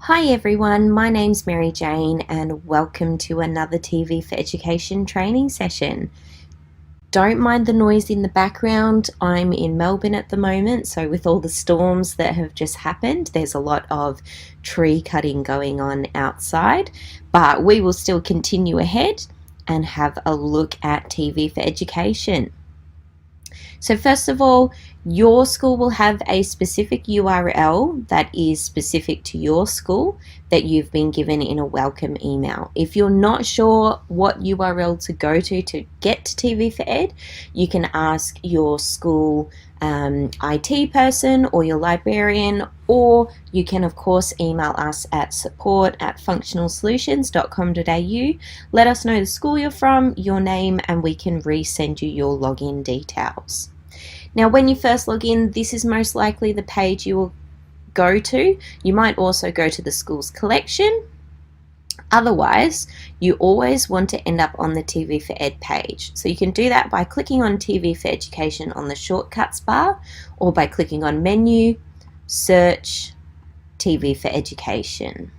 Hi everyone, my name's Mary Jane and welcome to another TV4Education training session. Don't mind the noise in the background. I'm in Melbourne at the moment, so with all the storms that have just happened, there's a lot of tree cutting going on outside, but we will still continue ahead and have a look at TV4Education. So first of all, your school will have a specific URL that is specific to your school that you've been given in a welcome email. If you're not sure what URL to go to get to TV4Ed, you can ask your school IT person or your librarian, or you can of course email us at support@functionalsolutions.com.au. Let us know the school you're from, your name, and we can resend you your login details. Now, when you first log in, this is most likely the page you will go to. You might also go to the school's collection. Otherwise, you always want to end up on the TV4Ed page. So you can do that by clicking on TV4Education on the shortcuts bar, or by clicking on Menu, Search, TV4Education.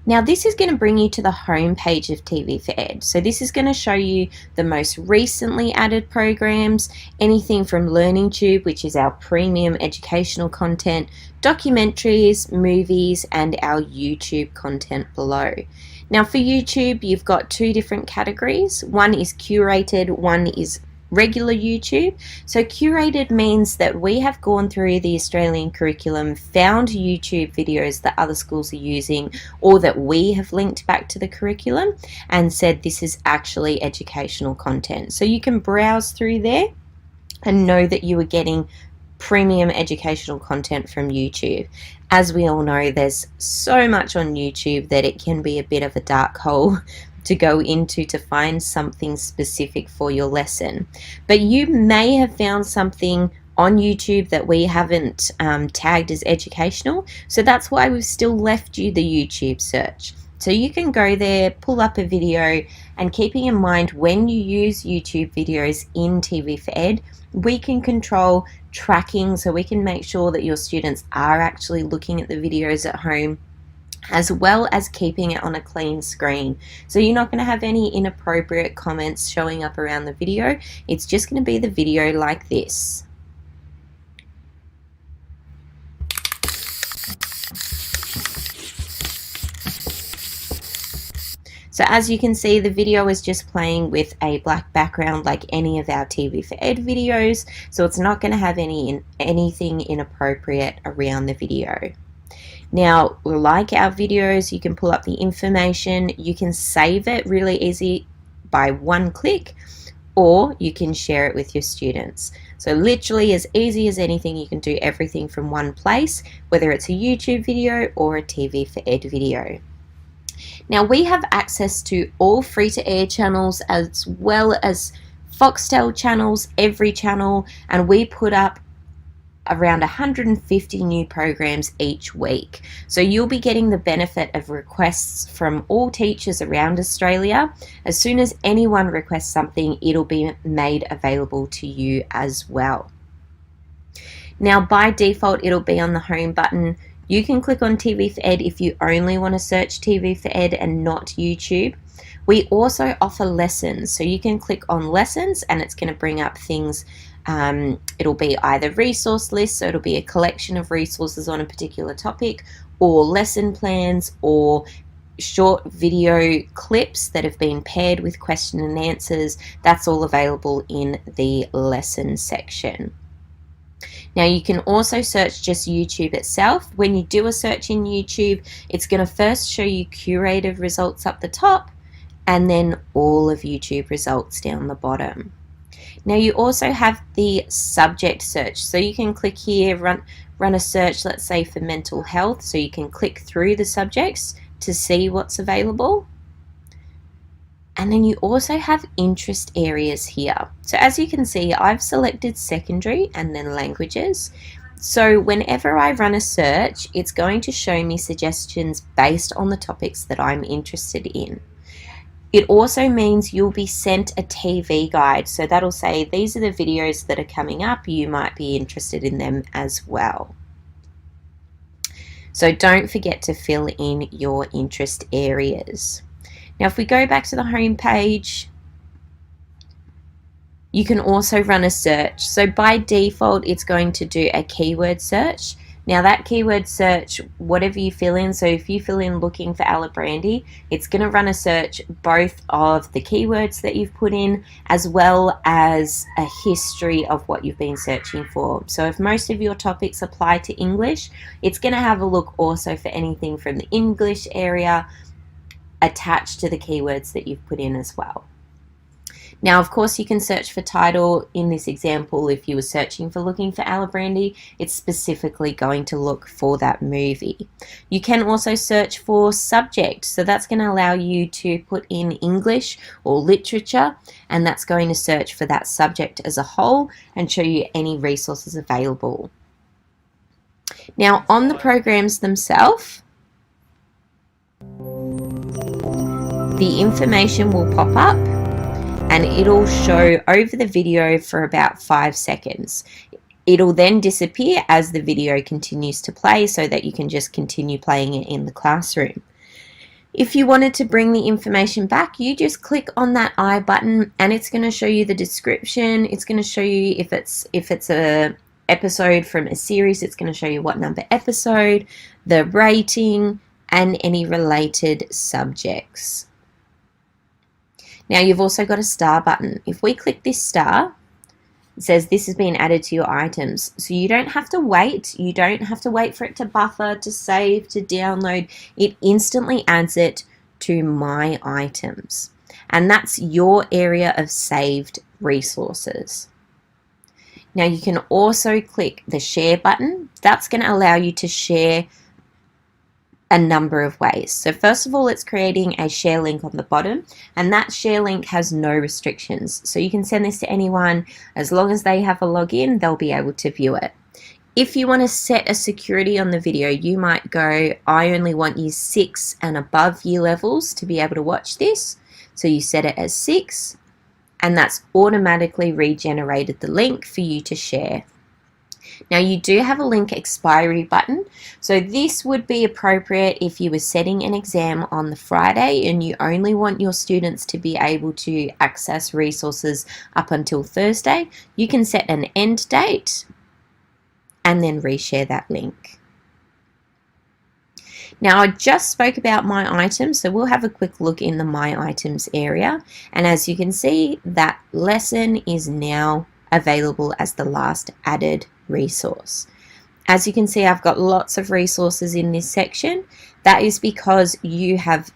Now this is going to bring you to the home page of TV4Ed. So this is going to show you the most recently added programs, anything from LearningTube, which is our premium educational content, documentaries, movies, and our YouTube content below. Now for YouTube, you've got two different categories. One is curated, one is regular YouTube. So curated means that we have gone through the Australian curriculum, found YouTube videos that other schools are using or that we have linked back to the curriculum and said this is actually educational content. So you can browse through there and know that you are getting premium educational content from YouTube. As we all know, there's so much on YouTube that it can be a bit of a dark hole to go into to find something specific for your lesson. But you may have found something on YouTube that we haven't tagged as educational, so that's why we've still left you the YouTube search. So you can go there, pull up a video, and keeping in mind when you use YouTube videos in TV4Ed, we can control tracking, so we can make sure that your students are actually looking at the videos at home, as well as keeping it on a clean screen. So you're not going to have any inappropriate comments showing up around the video. It's just going to be the video like this. So as you can see, the video is just playing with a black background like any of our TV4Ed videos, so it's not going to have anything inappropriate around the video. Now, like our videos, you can pull up the information, you can save it really easy by one click, or you can share it with your students. So literally as easy as anything, you can do everything from one place, whether it's a YouTube video or a TV4Ed video. Now we have access to all free-to-air channels as well as Foxtel channels, every channel, and we put up around 150 new programs each week. So you'll be getting the benefit of requests from all teachers around Australia. As soon as anyone requests something, it'll be made available to you as well. Now by default, it'll be on the home button. You can click on TV4Ed if you only want to search TV4Ed and not YouTube. We also offer lessons, so you can click on lessons and it's going to bring up things. It'll be either resource lists, so it'll be a collection of resources on a particular topic, or lesson plans, or short video clips that have been paired with question and answers. That's all available in the lesson section. Now you can also search just YouTube itself. When you do a search in YouTube, it's going to first show you curated results up the top and then all of YouTube results down the bottom. Now you also have the subject search, so you can click here, run a search, let's say for mental health, so you can click through the subjects to see what's available. And then you also have interest areas here. So as you can see, I've selected secondary and then languages. So whenever I run a search, it's going to show me suggestions based on the topics that I'm interested in. It also means you'll be sent a TV guide. So that'll say, these are the videos that are coming up. You might be interested in them as well. So don't forget to fill in your interest areas. Now, if we go back to the home page, you can also run a search. So by default, it's going to do a keyword search. Now that keyword search, whatever you fill in, so if you fill in looking for Alibrandi, it's going to run a search both of the keywords that you've put in as well as a history of what you've been searching for. So if most of your topics apply to English, it's going to have a look also for anything from the English area attached to the keywords that you've put in as well. Now, of course, you can search for title. In this example, if you were searching for looking for Alibrandi, it's specifically going to look for that movie. You can also search for subject. So that's going to allow you to put in English or literature, and that's going to search for that subject as a whole and show you any resources available. Now, on the programs themselves, the information will pop up and it'll show over the video for about 5 seconds. It'll then disappear as the video continues to play so that you can just continue playing it in the classroom. If you wanted to bring the information back, you just click on that I button and it's going to show you the description. It's going to show you if it's a episode from a series, it's going to show you what number episode, the rating, and any related subjects. Now you've also got a star button. If we click this star, it says this has been added to your items. So you don't have to wait. You don't have to wait for it to buffer, to save, to download. It instantly adds it to my items. And that's your area of saved resources. Now you can also click the share button. That's going to allow you to share a number of ways. So first of all, it's creating a share link on the bottom, and that share link has no restrictions. So you can send this to anyone. As long as they have a login, they'll be able to view it. If you want to set a security on the video, you might go, I only want year 6 and above year levels to be able to watch this. So you set it as 6, and that's automatically regenerated the link for you to share. Now you do have a link expiry button, so this would be appropriate if you were setting an exam on the Friday and you only want your students to be able to access resources up until Thursday. You can set an end date and then reshare that link. Now I just spoke about my items, so we'll have a quick look in the my items area, and as you can see, that lesson is now available as the last added resource. As you can see, I've got lots of resources in this section. That is because you have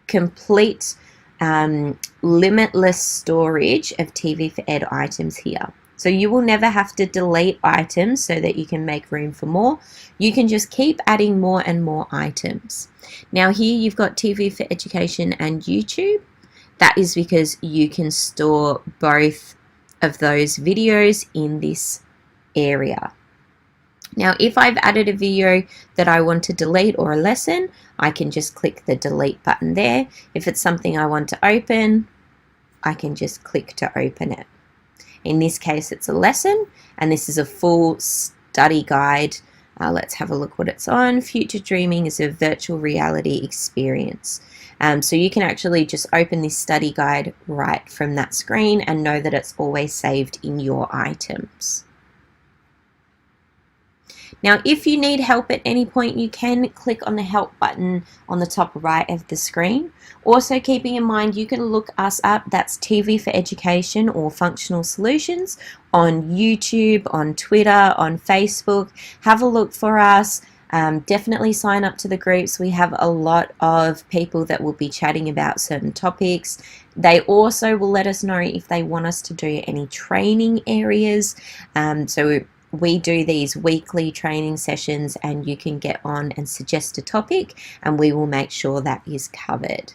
complete limitless storage of TV4Ed items here. So you will never have to delete items so that you can make room for more. You can just keep adding more and more items. Now here you've got TV4Education and YouTube. That is because you can store both of those videos in this area. Now if I've added a video that I want to delete or a lesson, I can just click the delete button there. If it's something I want to open, I can just click to open it. In this case it's a lesson, and this is a full study guide. Let's have a look what it's on. Future dreaming is a virtual reality experience. So you can actually just open this study guide right from that screen and know that it's always saved in your items. Now, if you need help at any point, you can click on the help button on the top right of the screen. Also, keeping in mind, you can look us up. That's TV4Education or Functional Solutions on YouTube, on Twitter, on Facebook. Have a look for us. Definitely sign up to the groups. We have a lot of people that will be chatting about certain topics. They also will let us know if they want us to do any training areas. So we do these weekly training sessions, and you can get on and suggest a topic and we will make sure that is covered.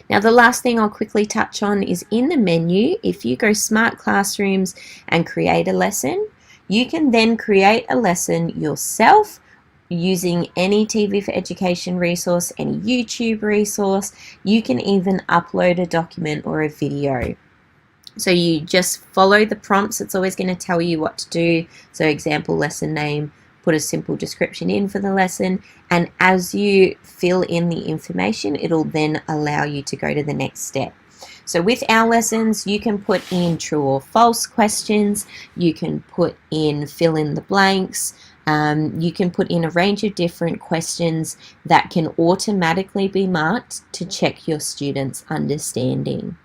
Now the last thing I'll quickly touch on is in the menu. If you go Smart Classrooms and create a lesson, you can then create a lesson yourself, using any TV for Education resource, any YouTube resource. You can even upload a document or a video. So you just follow the prompts. It's always going to tell you what to do. So example, lesson name, put a simple description in for the lesson. And as you fill in the information, it'll then allow you to go to the next step. So with our lessons, you can put in true or false questions. You can put in fill in the blanks. You can put in a range of different questions that can automatically be marked to check your students' understanding.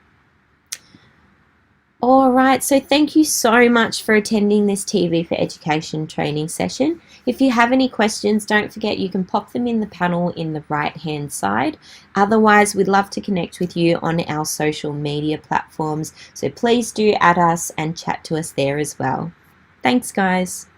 Alright, so thank you so much for attending this TV for Education training session. If you have any questions, don't forget you can pop them in the panel in the right hand side. Otherwise, we'd love to connect with you on our social media platforms, so please do add us and chat to us there as well. Thanks guys.